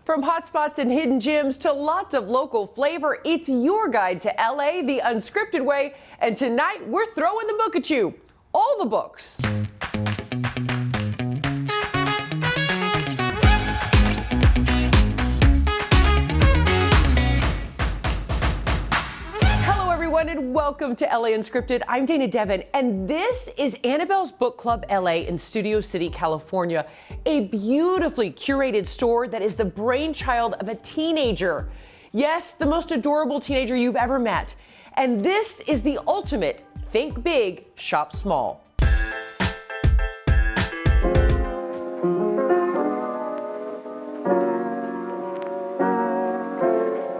From hotspots and hidden gems to lots of local flavor, it's your guide to LA the unscripted way. And tonight we're throwing the book at you. All the books. Hello everyone and welcome to LA Unscripted. I'm Dana Devin and this is Annabelle's Book Club LA in Studio City, California. A beautifully curated store that is the brainchild of a teenager. Yes, the most adorable teenager you've ever met. And this is the ultimate think big, shop small.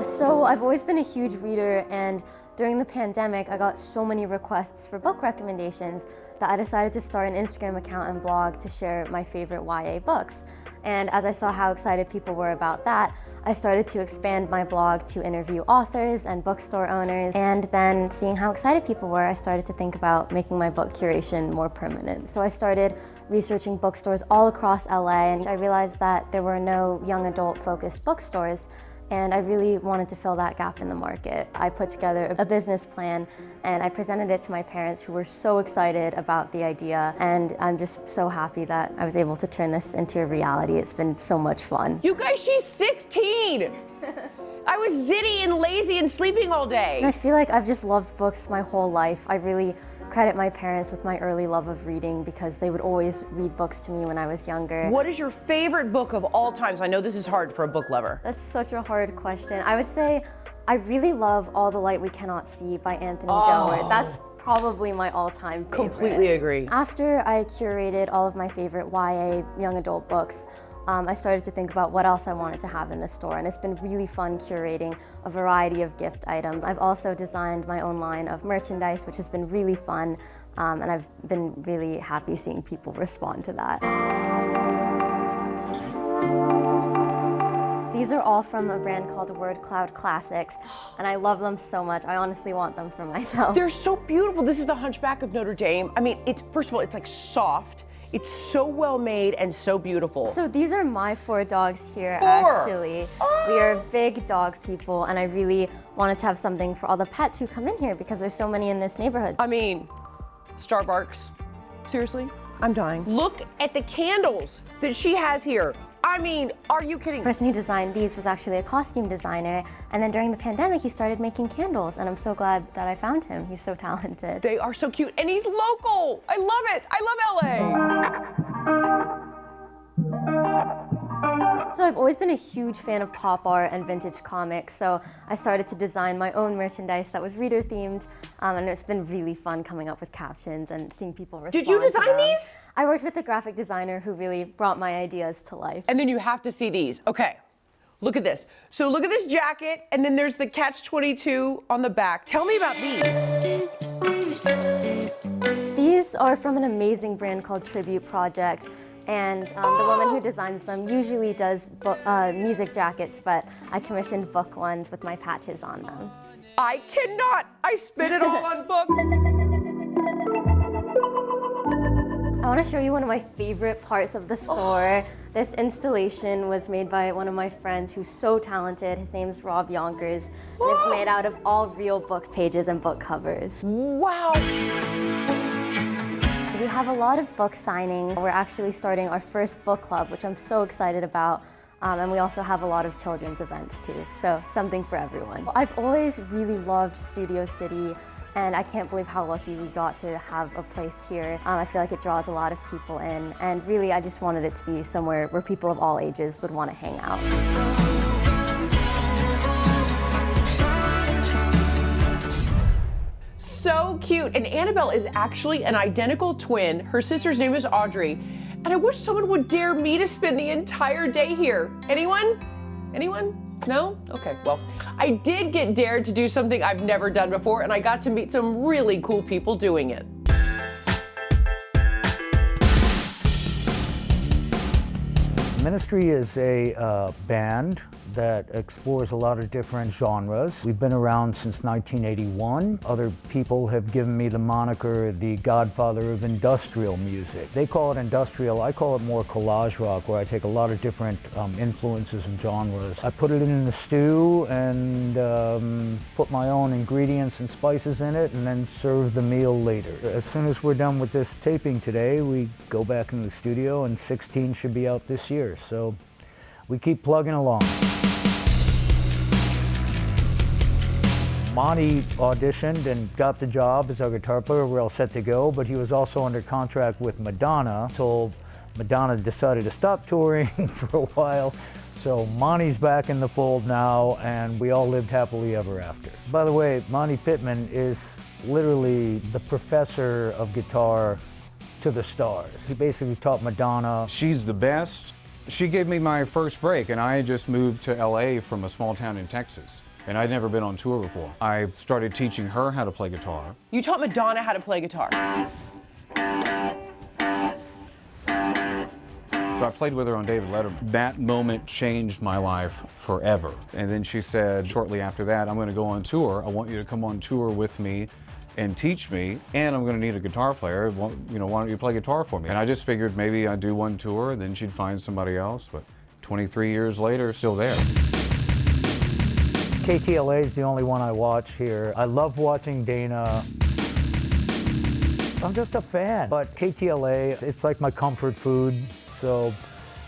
So I've always been a huge reader, and during the pandemic I got so many requests for book recommendations that I decided to start an Instagram account and blog to share my favorite YA books. And as I saw how excited people were about that, I started to expand my blog to interview authors and bookstore owners. And then seeing how excited people were, I started to think about making my book curation more permanent. So I started researching bookstores all across LA, and I realized that there were no young adult focused bookstores. And I really wanted to fill that gap in the market. I put together a business plan and I presented it to my parents, who were so excited about the idea. And I'm just so happy that I was able to turn this into a reality. It's been so much fun. You guys, she's 16. I was zitty and lazy and sleeping all day. And I feel like I've just loved books my whole life. I really credit my parents with my early love of reading because they would always read books to me when I was younger. What is your favorite book of all times? I know this is hard for a book lover. That's such a hard question. I would say I really love All the Light We Cannot See by Anthony Doerr. That's probably my all-time favorite. Completely agree. After I curated all of my favorite YA young adult books, I started to think about what else I wanted to have in the store, and it's been really fun curating a variety of gift items. I've also designed my own line of merchandise, which has been really fun, and I've been really happy seeing people respond to that. These are all from a brand called Word Cloud Classics, and I love them so much. I honestly want them for myself. They're so beautiful. This is the Hunchback of Notre Dame. I mean, it's, first of all, it's like soft. It's so well made and so beautiful. So these are my 4 dogs here, 4? actually. We are big dog people, and I really wanted to have something for all the pets who come in here because there's so many in this neighborhood. I mean, Starbucks. Seriously? I'm dying. Look at the candles that she has here. I mean, are you kidding? The person who designed these was actually a costume designer, and then during the pandemic he started making candles, and I'm so glad that I found him. He's so talented. They are so cute, and he's local. I love it. I love LA. So I've always been a huge fan of pop art and vintage comics, so I started to design my own merchandise that was reader themed, and it's been really fun coming up with captions and seeing people respond. Did you design to them. these? I worked with a graphic designer who really brought my ideas to life. And then you have to see these. Okay, look at this. So look at this jacket, and then there's the Catch-22 on the back. Tell me about these. These are from an amazing brand called Tribute Project. And the woman who designs them usually does music jackets, but I commissioned book ones with my patches on them. I cannot. I spent it all on books. I want to show you one of my favorite parts of the store. This installation was made by one of my friends who's so talented. His name's Rob Yonkers, and it's made out of all real book pages and book covers. Wow. We have a lot of book signings. We're actually starting our first book club, which I'm so excited about. And we also have a lot of children's events too, so something for everyone. I've always really loved Studio City, and I can't believe how lucky we got to have a place here. I feel like it draws a lot of people in, and really I just wanted it to be somewhere where people of all ages would want to hang out. So cute. And Annabelle is actually an identical twin. Her sister's name is Audrey. And I wish someone would dare me to spend the entire day here. Anyone? Anyone? No? Okay, well, I did get dared to do something I've never done before, and I got to meet some really cool people doing it. Ministry is a band that explores a lot of different genres. We've been around since 1981. Other people have given me the moniker the godfather of industrial music. They call it industrial, I call it more collage rock, where I take a lot of different influences and genres. I put it in the stew and put my own ingredients and spices in it, and then serve the meal later. As soon as we're done with this taping today, we go back into the studio, and 16 should be out this year. So we keep plugging along. Monty auditioned and got the job as our guitar player. We're all set to go, but he was also under contract with Madonna until Madonna decided to stop touring for a while. So Monty's back in the fold now, and we all lived happily ever after. By the way, Monty Pittman is literally the professor of guitar to the stars. He basically taught Madonna. She's the best. She gave me my first break, and I had just moved to LA from a small town in Texas, and I'd never been on tour before. I started teaching her how to play guitar. You taught Madonna how to play guitar. So I played with her on David Letterman. That moment changed my life forever. And then she said, shortly after that, I'm going to go on tour. I want you to come on tour with me and teach me, and I'm going to need a guitar player. Why don't you play guitar for me? And I just figured maybe I'd do one tour, then she'd find somebody else. But 23 years later, still there. KTLA is the only one I watch here. I love watching Dana. I'm just a fan. But KTLA, it's like my comfort food. So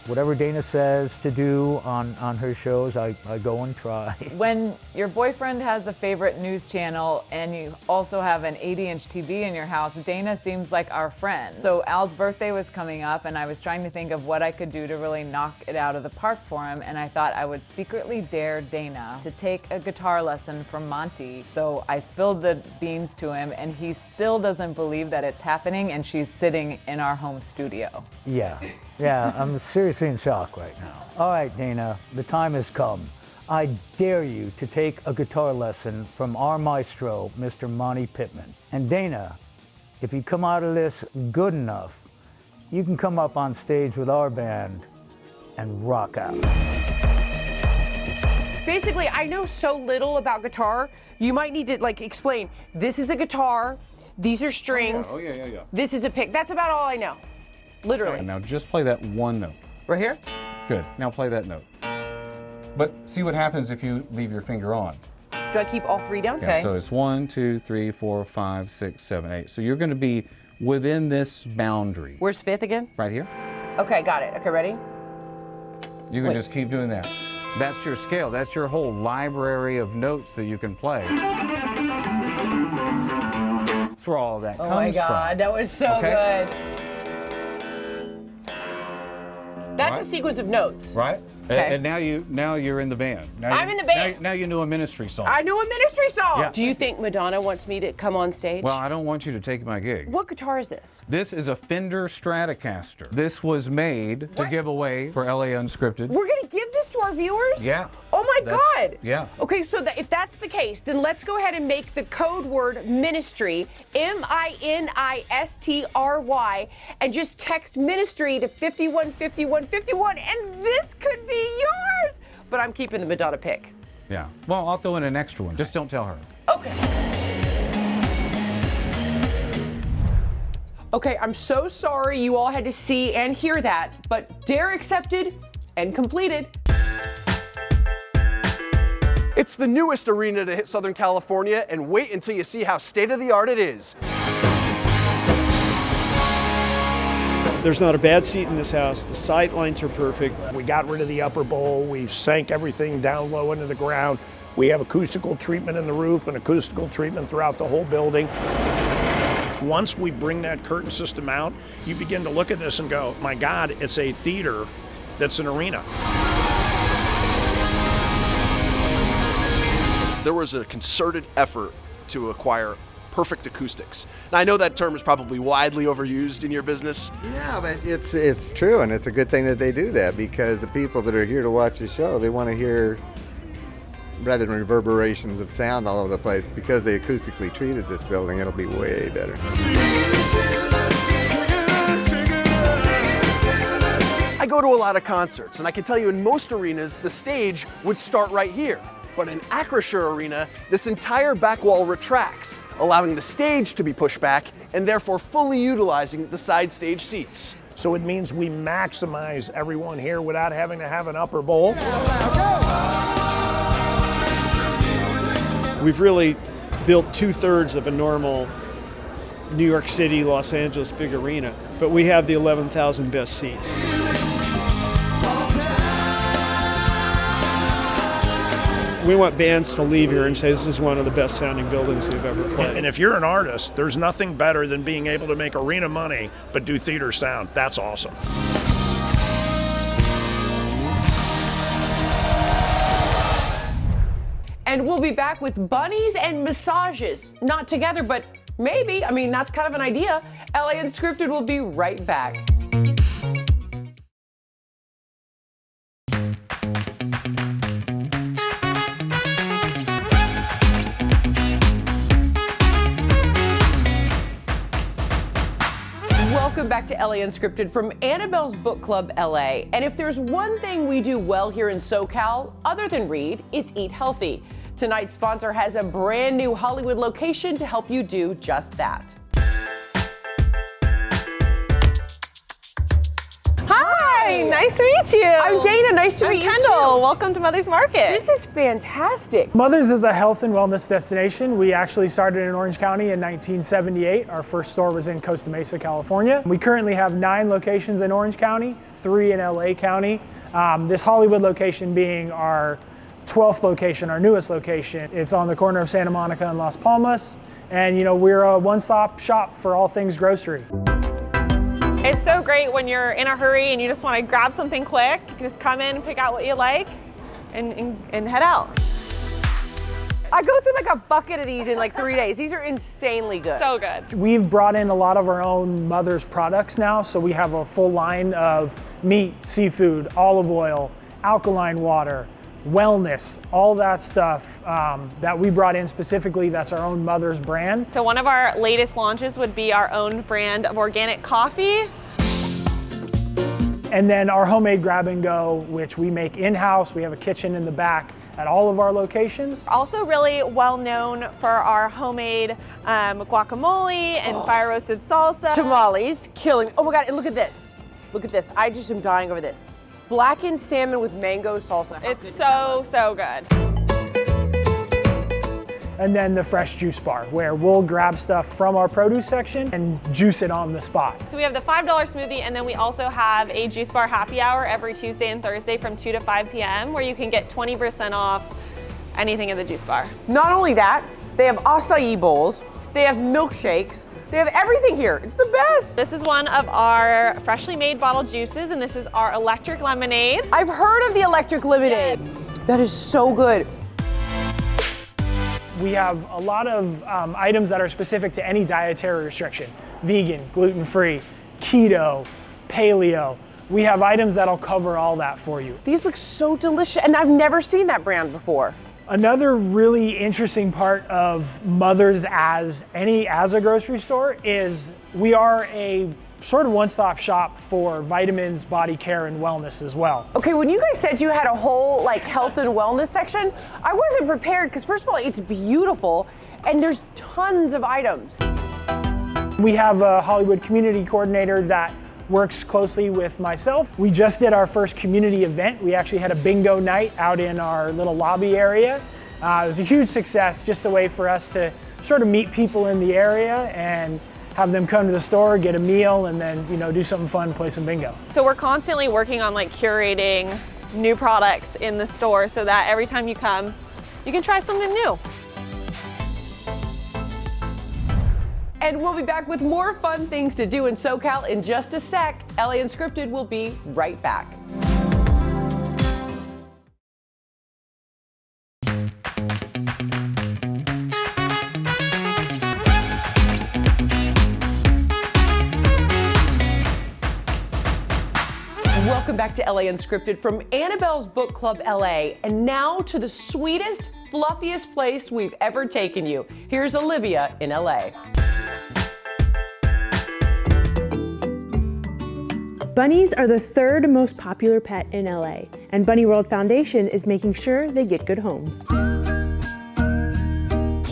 whatever Dana says to do on her shows, I go and try. When your boyfriend has a favorite news channel and you also have an 80-inch TV in your house, Dana seems like our friend. So Al's birthday was coming up, and I was trying to think of what I could do to really knock it out of the park for him, and I thought I would secretly dare Dana to take a guitar lesson from Monty. So I spilled the beans to him, and he still doesn't believe that it's happening, and she's sitting in our home studio. Yeah, I'm seriously in shock right now. All right, Dana, the time has come. I dare you to take a guitar lesson from our maestro, Mr. Monty Pittman. And Dana, if you come out of this good enough, you can come up on stage with our band and rock out. Basically, I know so little about guitar, you might need to explain, this is a guitar, these are strings, yeah. this is a pick. That's about all I know. Literally. And now just play that one note. Right here? Good. Now play that note. But see what happens if you leave your finger on. Do I keep all three down? Yeah, so it's 1, 2, 3, 4, 5, 6, 7, 8. So you're going to be within this boundary. Where's fifth again? Right here. Okay, got it. Okay, ready? You can just keep doing that. That's your scale. That's your whole library of notes that you can play. That's where all of that comes from. Oh my God, that was so good. That's a sequence of notes. Right? Okay. And now you're in the band. I'm in the band. Now you know a ministry song. I know a ministry song. Yeah. Do you think Madonna wants me to come on stage? Well, I don't want you to take my gig. What guitar is this? This is a Fender Stratocaster. This was made to give away for LA Unscripted. We're gonna give this to our viewers? Yeah. Oh my God. Yeah. Okay, so if that's the case, then let's go ahead and make the code word ministry, MINISTRY, and just text ministry to 515151, and this could be yours. But I'm keeping the Madonna pick. Yeah. Well, I'll throw in an extra one. Just don't tell her. Okay. Okay, I'm so sorry you all had to see and hear that, but dare accepted and completed. It's the newest arena to hit Southern California, and wait until you see how state-of-the-art it is. There's not a bad seat in this house. The sight lines are perfect. We got rid of the upper bowl. We sank everything down low into the ground. We have acoustical treatment in the roof and acoustical treatment throughout the whole building. Once we bring that curtain system out, you begin to look at this and go, my God, it's a theater that's an arena. There was a concerted effort to acquire perfect acoustics. Now, I know that term is probably widely overused in your business. Yeah, but it's true, and it's a good thing that they do that, because the people that are here to watch the show, they want to hear, rather than reverberations of sound all over the place, because they acoustically treated this building, it'll be way better. I go to a lot of concerts, and I can tell you in most arenas, the stage would start right here. But in Acrisure Arena, this entire back wall retracts, allowing the stage to be pushed back and therefore fully utilizing the side stage seats. So it means we maximize everyone here without having to have an upper bowl. We've really built 2/3 of a normal New York City, Los Angeles big arena, but we have the 11,000 best seats. We want bands to leave here and say this is one of the best sounding buildings we've ever played. And if you're an artist, there's nothing better than being able to make arena money but do theater sound. That's awesome. And we'll be back with bunnies and massages. Not together, but maybe. I mean, that's kind of an idea. LA Unscripted will be right back. Welcome back to LA Unscripted from Annabelle's Book Club LA. And if there's one thing we do well here in SoCal, other than read, it's eat healthy. Tonight's sponsor has a brand new Hollywood location to help you do just that. Hi, nice to meet you. I'm Dana, nice to meet you Kendall. too. Welcome to Mother's Market. This is fantastic. Mother's is a health and wellness destination. We actually started in Orange County in 1978. Our first store was in Costa Mesa, California. We currently have 9 locations in Orange County, 3 in LA County. This Hollywood location being our 12th location, our newest location. It's on the corner of Santa Monica and Las Palmas. And you know, we're a one-stop shop for all things grocery. It's so great when you're in a hurry and you just want to grab something quick. You can just come in and pick out what you like and head out. I go through like a bucket of these in like 3 days. These are insanely good. So good. We've brought in a lot of our own Mother's products now. So we have a full line of meat, seafood, olive oil, alkaline water, wellness, all that stuff that we brought in specifically. That's our own Mother's brand. So one of our latest launches would be our own brand of organic coffee. And then our homemade grab and go, which we make in-house. We have a kitchen in the back at all of our locations. Also really well known for our homemade guacamole and fire roasted salsa. Tamales, killing. Oh my God, and look at this. Look at this. I just am dying over this. Blackened salmon with mango salsa. How It's so good. And then the fresh juice bar, where we'll grab stuff from our produce section and juice it on the spot. So we have the $5 smoothie, and then we also have a juice bar happy hour every Tuesday and Thursday from 2 to 5 p.m. where you can get 20% off anything in the juice bar. Not only that, they have acai bowls, they have milkshakes, they have everything here. It's the best. This is one of our freshly made bottled juices, and this is our electric lemonade. I've heard of the electric lemonade. That is so good. We have a lot of items that are specific to any dietary restriction. Vegan, gluten-free, keto, paleo. We have items that'll cover all that for you. These look so delicious, and I've never seen that brand before. Another really interesting part of Mother's as a grocery store is we are a sort of one-stop shop for vitamins, body care, and wellness as well. Okay, when you guys said you had a whole like health and wellness section, I wasn't prepared because first of all, it's beautiful and there's tons of items. We have a Hollywood community coordinator that works closely with myself. We just did our first community event. We actually had a bingo night out in our little lobby area. It was a huge success, just a way for us to sort of meet people in the area and have them come to the store, get a meal, and then do something fun, play some bingo. So we're constantly working on like curating new products in the store so that every time you come, you can try something new. And we'll be back with more fun things to do in SoCal in just a sec. LA Unscripted will be right back. Welcome back to LA Unscripted from Annabelle's Book Club LA. And now to the sweetest, fluffiest place we've ever taken you. Here's Olivia in LA. Bunnies are the third most popular pet in LA, and Bunny World Foundation is making sure they get good homes.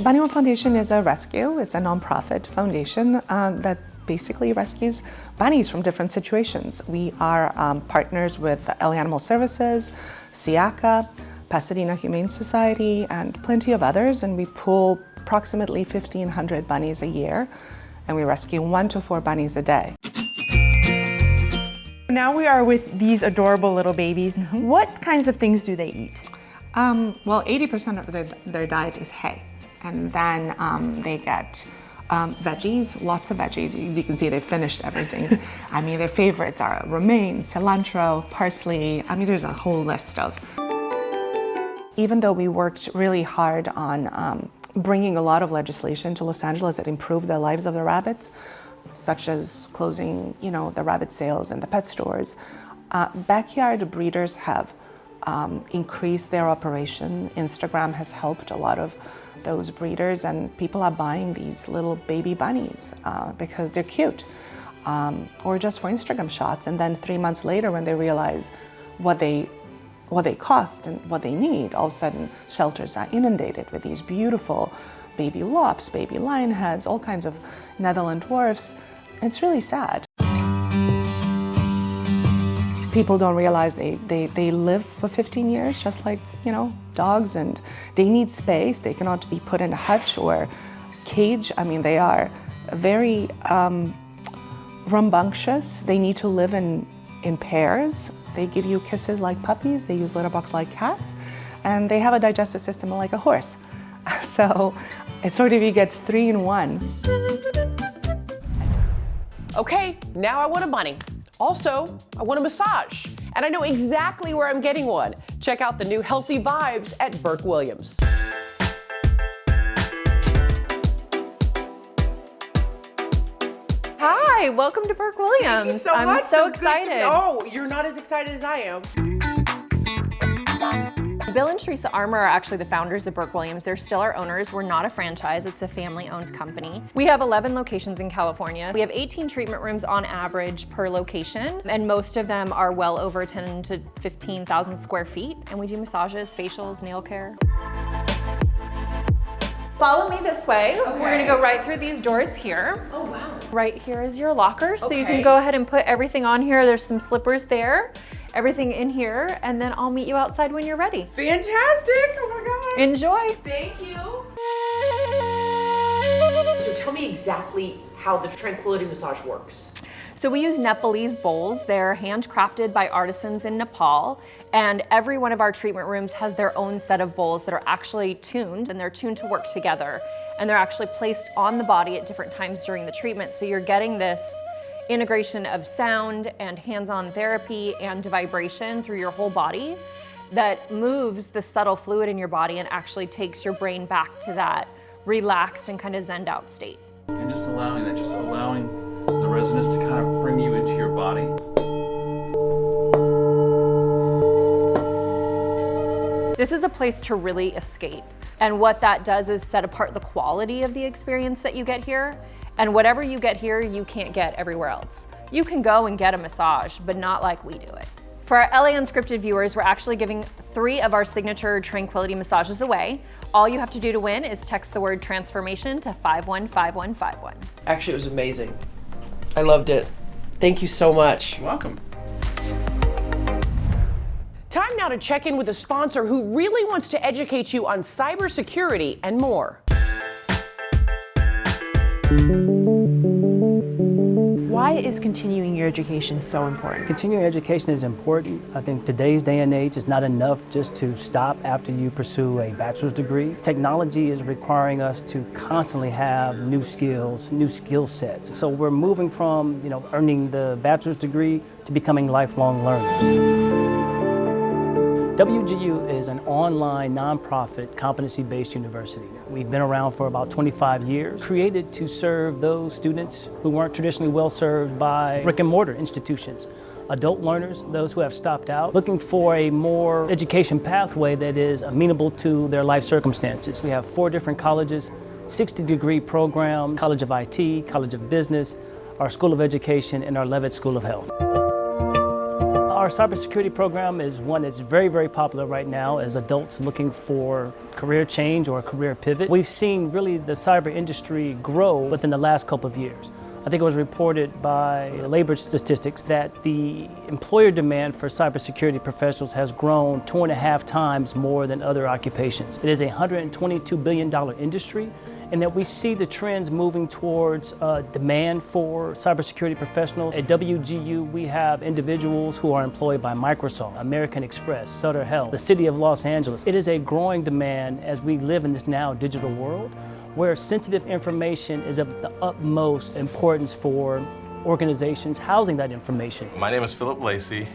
Bunny World Foundation is a rescue. It's a nonprofit foundation that basically rescues bunnies from different situations. We are partners with LA Animal Services, SIACA, Pasadena Humane Society, and plenty of others, and we pull approximately 1,500 bunnies a year, and we rescue 1 to 4 bunnies a day. Now we are with these adorable little babies. What kinds of things do they eat? Well, 80% of their diet is hay, and then they get veggies, lots of veggies. As you can see, they've finished everything. I mean, their favorites are romaine, cilantro, parsley. I mean, there's a whole list of. Even though we worked really hard on bringing a lot of legislation to Los Angeles that improved the lives of the rabbits, such as closing, the rabbit sales and the pet stores, backyard breeders have increased their operation. Instagram has helped a lot of those breeders, and people are buying these little baby bunnies because they're cute, or just for Instagram shots. And then 3 months later, when they realize what they cost and what they need, all of a sudden shelters are inundated with these beautiful baby lops, baby lionheads, all kinds of Netherland dwarfs. It's really sad. People don't realize they live for 15 years, just like, dogs, and they need space. They cannot be put in a hutch or cage. I mean, they are very rambunctious. They need to live in pairs. They give you kisses like puppies. They use litter box like cats, and they have a digestive system like a horse. So it's sort of, you get 3 in 1. Okay, now I want a bunny. Also, I want a massage, and I know exactly where I'm getting one. Check out the new Healthy Vibes at Burke Williams. Hi, welcome to Burke Williams. Thank you so much. I'm so good to excited. be- Oh, you're not as excited as I am. Bill and Teresa Armour are actually the founders of Burke Williams. They're still our owners. We're not a franchise, it's a family-owned company. We have 11 locations in California. We have 18 treatment rooms on average per location, and most of them are well over 10 to 15,000 square feet. And we do massages, facials, nail care. Follow me this way. Okay. We're gonna go right through these doors here. Oh, wow. Right here is your locker, so you Okay. can go ahead and put everything on here. There's some slippers there, everything in here, and then I'll meet you outside when you're ready. Fantastic, oh my God. Enjoy. Thank you. So tell me exactly how the tranquility massage works. So we use Nepalese bowls. They're handcrafted by artisans in Nepal, and every one of our treatment rooms has their own set of bowls that are actually tuned, and they're tuned to work together. And they're actually placed on the body at different times during the treatment. So you're getting this integration of sound and hands-on therapy and vibration through your whole body that moves the subtle fluid in your body and actually takes your brain back to that relaxed and kind of zened out state. And just allowing the resonance to kind of bring you into your body. This is a place to really escape. And what that does is set apart the quality of the experience that you get here. And whatever you get here, you can't get everywhere else. You can go and get a massage, but not like we do it. For our LA Unscripted viewers, we're actually giving 3 of our signature tranquility massages away. All you have to do to win is text the word transformation to 515151. Actually, it was amazing. I loved it. Thank you so much. You're welcome. Time now to check in with a sponsor who really wants to educate you on cybersecurity and more. Why is continuing your education so important? Continuing education is important. I think today's day and age is not enough just to stop after you pursue a bachelor's degree. Technology is requiring us to constantly have new skills, new skill sets. So we're moving from, earning the bachelor's degree to becoming lifelong learners. WGU is an online, nonprofit, competency-based university. We've been around for about 25 years, created to serve those students who weren't traditionally well served by brick and mortar institutions. Adult learners, those who have stopped out, looking for a more education pathway that is amenable to their life circumstances. We have 4 different colleges, 60-degree programs, College of IT, College of Business, our School of Education, and our Levitt School of Health. Our cybersecurity program is one that's very, very popular right now as adults looking for career change or a career pivot. We've seen really the cyber industry grow within the last couple of years. I think it was reported by labor statistics that the employer demand for cybersecurity professionals has grown 2.5 times more than other occupations. It is a $122 billion industry, and that we see the trends moving towards demand for cybersecurity professionals. At WGU, we have individuals who are employed by Microsoft, American Express, Sutter Health, the City of Los Angeles. It is a growing demand as we live in this now digital world, where sensitive information is of the utmost importance for organizations housing that information. My name is Philip Lacey.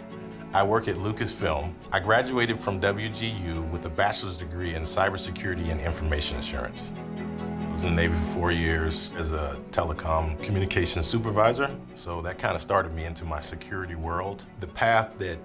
I work at Lucasfilm. I graduated from WGU with a bachelor's degree in cybersecurity and information assurance. I was in the Navy for 4 years as a telecom communications supervisor, so that kind of started me into my security world. The path that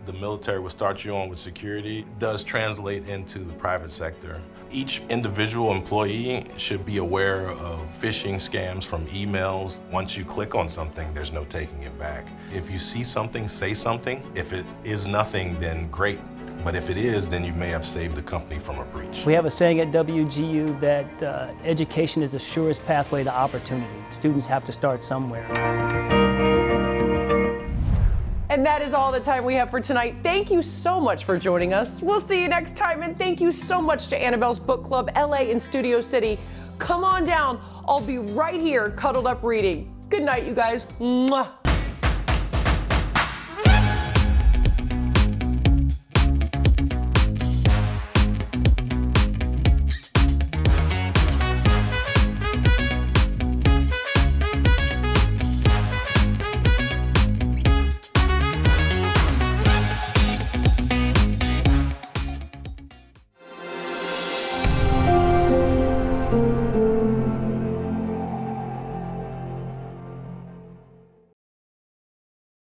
the military will start you on with security does translate into the private sector. Each individual employee should be aware of phishing scams from emails. Once you click on something, there's no taking it back. If you see something, say something. If it is nothing, then great. But if it is, then you may have saved the company from a breach. We have a saying at WGU that education is the surest pathway to opportunity. Students have to start somewhere. And that is all the time we have for tonight. Thank you so much for joining us. We'll see you next time, and thank you so much to Annabelle's Book Club LA in Studio City. Come on down. I'll be right here cuddled up reading. Good night, you guys. Mwah.